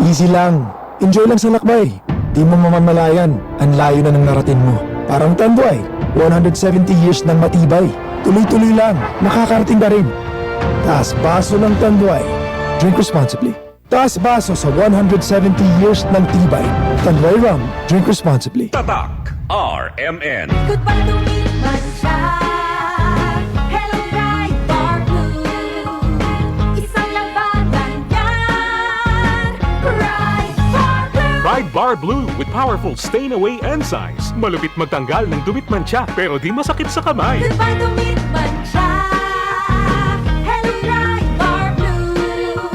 Easy lang. Enjoy lang sa lakbay. Di mo mamamalayan. Ang layo na ng narating mo. Parang Tanduay. 170 years ng matibay. Tuloy-tuloy lang. Makakarating ka rin. Taas baso ng Tanduay. Drink responsibly. Taas baso sa 170 years ng tibay. Tanduay Rum. Drink responsibly. Tatak RMN. Goodbye to me, Mancha. Hello, Ride Bar Blue. Isang labanan yan. Ride Bar Blue. Ride Bar Blue with powerful stain-away enzymes. Malupit magtanggal ng dumit mancha pero di masakit sa kamay. Goodbye to me, Mancha. Hello, Ride Bar Blue.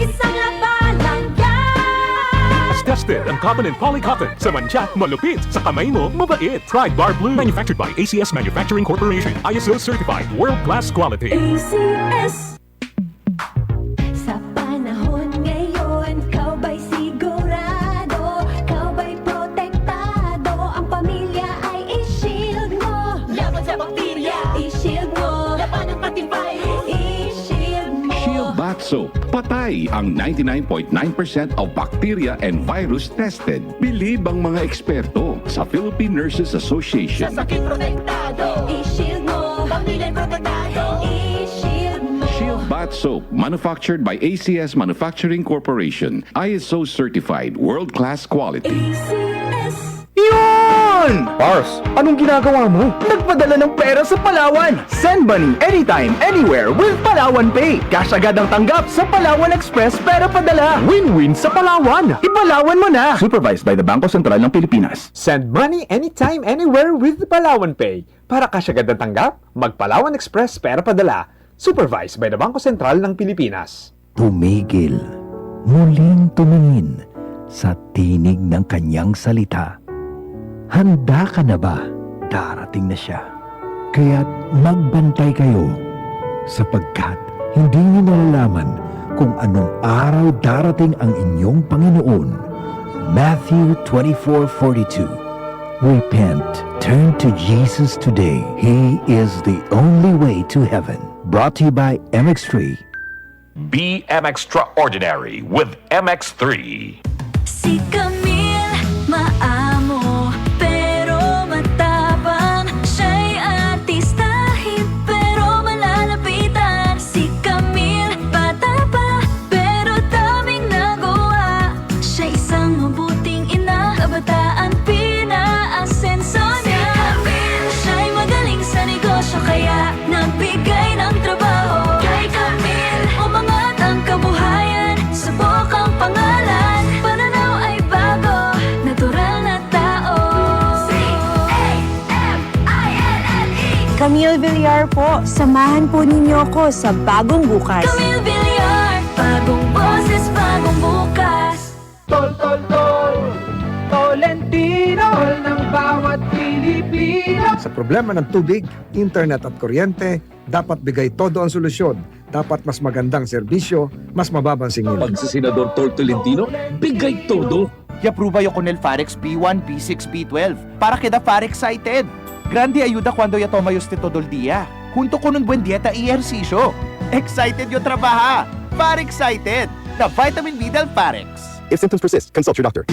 Isang labanan yan. As tested ang cotton and polycotton. Sa mancha, malupit. Sa kamay mo, mabait. Ride Bar Blue. Manufactured by ACS Manufacturing Corporation. ISO certified. World-class quality. ACS. Sa panahon ngayon, kau ba'y sigurado? Kau ba'y protektado? Ang pamilya ay i-shield mo. Laban sa bakterya, i-shield mo. Laban ng patibay, i-shield mo. Shield Bath Soap. Patay ang 99.9% of bacteria and virus tested. Bilib ang mga eksperto sa Philippine Nurses Association. Sa sakit protektado, i-shield mo. Pamilya'y protektado, i-shield mo. Shield Bath Soap, manufactured by ACS Manufacturing Corporation. ISO certified, world-class quality. ACS. Yun! Pars, anong ginagawa mo? Nagpadala ng pera sa Palawan. Send money anytime, anywhere with Palawan Pay. Cash agad ang tanggap sa Palawan Express pera padala. Win-win sa Palawan. Ipalawan mo na. Supervised by the Bangko Sentral ng Pilipinas. Send money anytime, anywhere with Palawan Pay. Para cash agad ang tanggap, mag-Palawan Express pera padala. Supervised by the Bangko Sentral ng Pilipinas. Tumigil, muling tumingin sa tinig ng kanyang salita. Handa ka na ba? Darating na siya. Kaya't magbantay kayo sapagkat hindi niyo nalalaman kung anong araw darating ang inyong Panginoon. Matthew 24:42. Repent, turn to Jesus today. He is the only way to heaven. Brought to you by MX3. Be extraordinary with MX3. Si Camille, maamo, pero matapang. Siya'y artistahin, pero malalapitan. Si Camille, bata pa, pero daming nagawa. Siya isang mabuting ina, kabataan pinaasenso niya. Si Camille, siya'y magaling sa negosyo, kaya nagbigay ng trabaho. Kay Camille, umangat ang kabuhayan, subok ang pangalan. Pananaw ay bago, natural na tao. C-A-M-I-L-L-E Camille Villar po, samahan po ninyo ko sa bagong bukas. Camille Villar, bagong boses, bagong bukas. Tol, tol, tol. Tolentino. Tol ng bawat Pilipino. Sa problema ng tubig, internet at kuryente, dapat bigay todo ang solusyon. Dapat mas magandang serbisyo, mas mababang singil. Pag si Senador Tol Tolentino, bigay todo. Y-aprueba yo con el Farex P1, P6, P12 para queda Farex excited. Grande ayuda cuando ya toma usted todo el día. Junto con un buen dieta y ejercicio. Excited yo trabaja. Farex excited. The vitamin B del Farex. If symptoms persist, consult your doctor.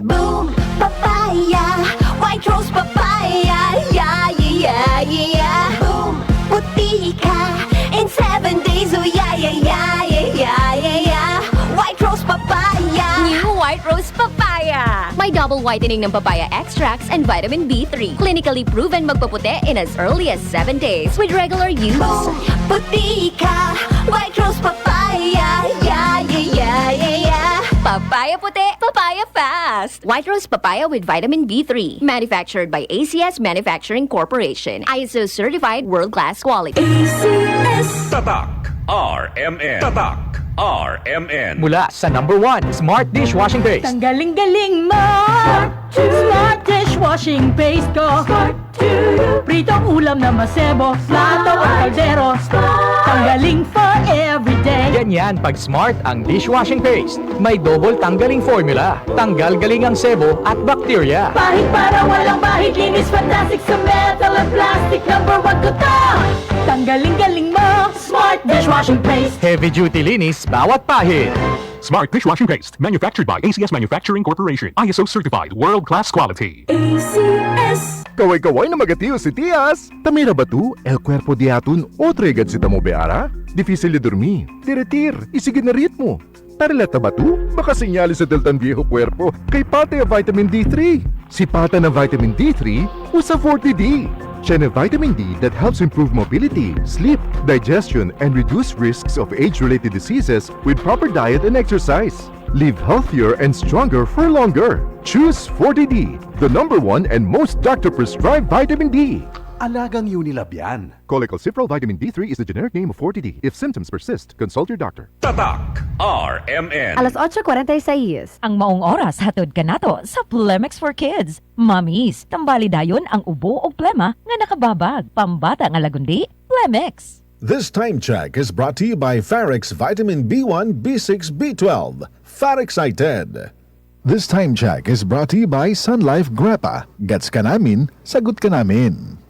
Boom, papaya, white rose papaya, yeah, yeah, yeah. Boom, puti ka in 7 days, oh yeah, yeah, yeah, yeah, yeah, yeah. White rose papaya. New White Rose Papaya. May double whitening ng papaya extracts and vitamin B3. Clinically proven magpaputi in as early as 7 days with regular use. Boom, puti ka, white rose papaya, yeah, yeah, yeah, yeah, yeah. Papaya puti, papaya fast. White Rose Papaya with vitamin B3. Manufactured by ACS Manufacturing Corporation. ISO certified world-class quality. ACS. Tatak RMN. Tatak RMN. Mula sa #1 Smart Dishwashing Base. Tanggaling-galing mo! Smart dishwashing paste ko. Pritong ulam na masebo, plato o kaldero. Tanggaling for everyday. Ganyan pag Smart ang dishwashing paste. May double tanggaling formula. Tanggal galing ang sebo at bakterya. Pahit para walang bahid, linis fantastic sa metal at plastic. #1 ko to! Tanggaling-galing mo! Smart dishwashing paste. Heavy duty linis bawat pahid. Smart dishwashing paste. Manufactured by ACS Manufacturing Corporation. ISO certified. World-class quality. ACS. Kaway-kaway na magatiyo si Tias. Tamira ba tu? El cuerpo di atun otra agad si tamo beara? Difícil de dormir. Diretir. Isigid na ritmo. Taralata ba tu? Baka senyali sa deltan viejo cuerpo kay pate a vitamin D3. Si pata na vitamin D3, usa 40D. Siya na vitamin D that helps improve mobility, sleep, digestion, and reduce risks of age-related diseases with proper diet and exercise. Live healthier and stronger for longer. Choose 40D, the #1 and most doctor-prescribed vitamin D. Alagang Unilab yan. Cholecalciferol vitamin D3 is the generic name of 40D. If symptoms persist, consult your doctor. Tatak RMN. Alas 8:46. Ang maong oras hatod kanato sa Plemex for Kids. Mamis, tambali dayon ang ubo o plema nga nakababag. Pambata nga lagundi, Plemex. This time check is brought to you by Farix Vitamin B1, B6, B12. Farixcited. This time check is brought to you by Sun Life Grappa. Gets ka namin, sagot ka namin.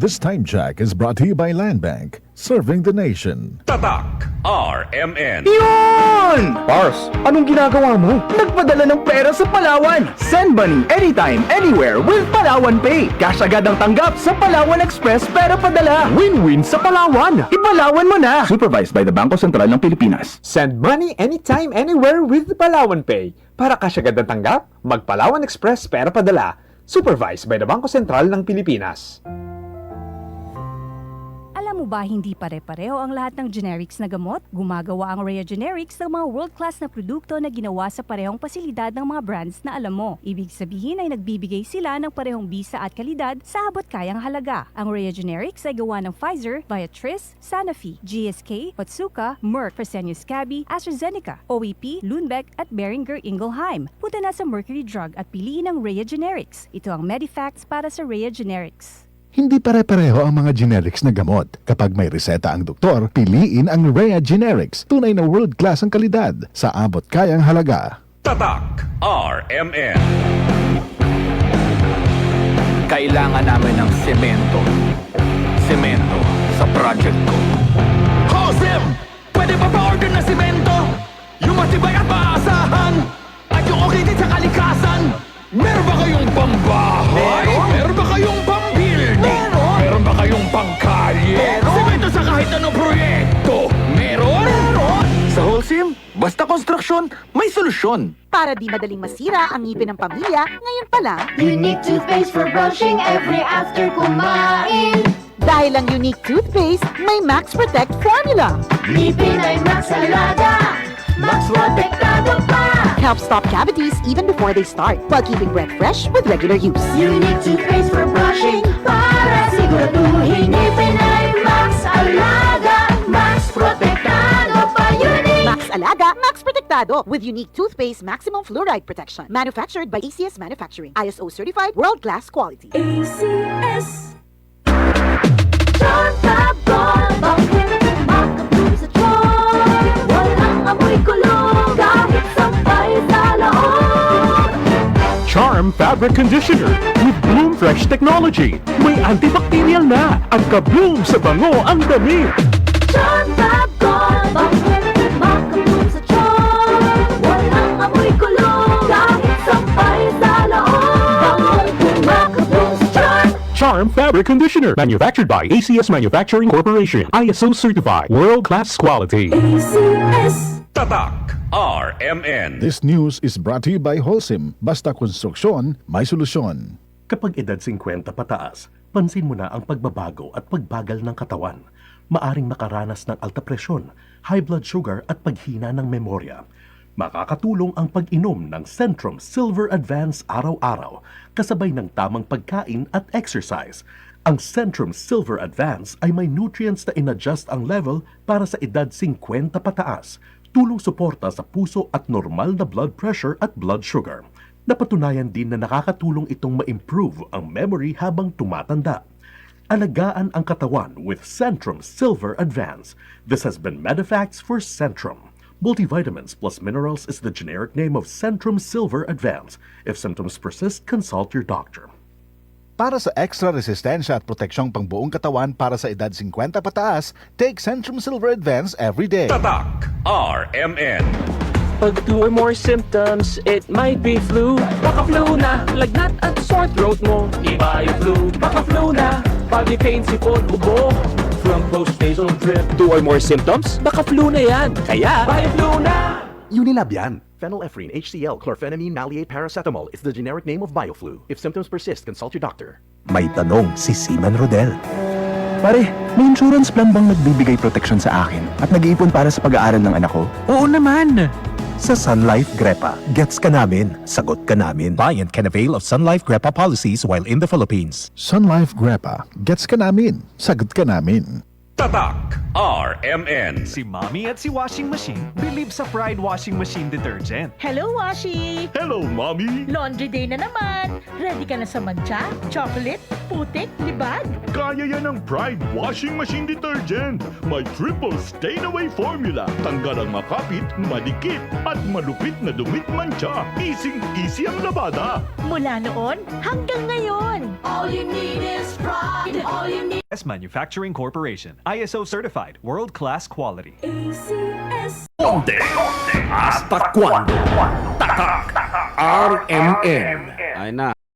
This time check is brought to you by Land Bank, serving the nation. Tatak RMN. Yun! Pars, anong ginagawa mo? Nagpadala ng pera sa Palawan. Send money anytime, anywhere with Palawan Pay. Cash agad ang tanggap sa Palawan Express pero padala. Win-win sa Palawan. Ipalawan mo na. Supervised by the Bangko Sentral ng Pilipinas. Send money anytime, anywhere with Palawan Pay. Para kasyagad ng tanggap, mag-Palawan Express pera padala. Supervised by the Bangko Sentral ng Pilipinas. Alam mo ba hindi pare-pareho ang lahat ng generics na gamot? Gumagawa ang Rhea Generics ng mga world-class na produkto na ginawa sa parehong pasilidad ng mga brands na alam mo. Ibig sabihin ay nagbibigay sila ng parehong bisa at kalidad sa abot kayang halaga. Ang Rhea Generics ay gawa ng Pfizer, Viatris, Sanofi, GSK, Otsuka, Merck, Fresenius Kabi, AstraZeneca, OEP, Lundbeck at Boehringer Ingelheim. Punta na sa Mercury Drug at piliin ang Rhea Generics. Ito ang Medifacts para sa Rhea Generics. Hindi pare-pareho ang mga generics na gamot. Kapag may reseta ang doktor, piliin ang Rhea Generics. Tunay na world-class ang kalidad sa abot kayang halaga. Tatak RMN. Kailangan namin ng semento. Semento sa project ko. Josem! Pwede ba pa-order na simento? Yung matibay at maasahan? At yung okay din sa kalikasan? Meron ba kayong pambahay? Meron ba kayong pambuilding? Meron ba kayong pangkalye? Semento sa kahit anong proyekto? Meron? Sa Holcim, basta konstruksyon, may solusyon. Para di madaling masira ang ngipin ng pamilya, ngayon pa lang, Unique toothpaste for brushing every after kumain. dahil ang unique toothpaste, may Max Protect formula. Ngipin ay Max Alaga, Max Protektado pa. Helps stop cavities even before they start, while keeping breath fresh with regular use. Unique toothpaste for brushing para siguraduhin ngipin ay Max Alaga, Max Protektado pa. Unique Max Alaga, Max Protectado with unique toothpaste maximum fluoride protection. Manufactured by ACS Manufacturing. ISO certified world-class quality. ACS. John Tabon, bakit makabloom sa John? Walang amoy kulong kahit sampay sa loob. Charm Fabric Conditioner with Bloom Fresh Technology. May antibacterial na at ka-bloom sa bango ang damit. John Tabon, bakit makabloom sa John? Walang amoy kulong kahit sampay sa loob. Makabloom sa John. Charm Fabric Conditioner. Manufactured by ACS Manufacturing Corporation. ISO certified. World-class quality. ACS. Tatak RMN. This news is brought to you by Holcim. Basta konstruksyon, may solusyon. Kapag edad 50 pataas, pansin mo na ang pagbabago at pagbagal ng katawan. Maaring makaranas ng alta presyon, high blood sugar at paghina ng memorya. Makakatulong ang pag-inom ng Centrum Silver Advance araw-araw, kasabay ng tamang pagkain at exercise. Ang Centrum Silver Advance ay may nutrients na in-adjust ang level para sa edad 50 pataas, tulong suporta sa puso at normal na blood pressure at blood sugar. Napatunayan din na nakakatulong itong ma-improve ang memory habang tumatanda. Alagaan ang katawan with Centrum Silver Advance. This has been Medifacts for Centrum. Multivitamins plus minerals is the generic name of Centrum Silver Advance. If symptoms persist, consult your doctor. Para sa extra resistensya at proteksyong pangbuong katawan para sa edad 50 pataas, take Centrum Silver Advance every day. Tatak RMN. Kapag 2 or more symptoms, it might be flu. Baka flu na, lagnat at sore throat mo. Iba yung flu, baka flu na. Body pain, sipon, ubo. From post-nasal drip. 2 or more symptoms, baka flu na yan. Kaya, Bio-Flu na! Unilab yan. Phenylephrine, HCl, chlorphenamine, maleate, paracetamol is the generic name of Bioflu. If symptoms persist, consult your doctor. May tanong si Seaman Rodel. Pare, may insurance plan bang nagbibigay proteksyon sa akin at nag-iipon para sa pag-aaral ng anak ko? Oo naman! Sa Sun Life Grepa, gets ka namin, sagot ka namin. Client can avail of Sun Life Grepa policies while in the Philippines. Sun Life Grepa, gets ka namin, sagot ka namin. Tatak RMN. Si Mommy at si Washing Machine believe sa Pride Washing Machine Detergent. Hello, Washi! Hello, Mommy! Laundry day na naman! Ready ka na sa mancha, chocolate, putik, libag? Kaya yan ang Pride Washing Machine Detergent. May triple stain-away formula. Tanggal ang makapit, madikit, at malupit na dumit mancha. Easy ang labada. Mula noon hanggang ngayon. All you need is pride. All you need ACS Manufacturing Corporation. ISO certified. World-class quality. ACS. Donde? Hasta cuando? Tatak RMN. Ay na.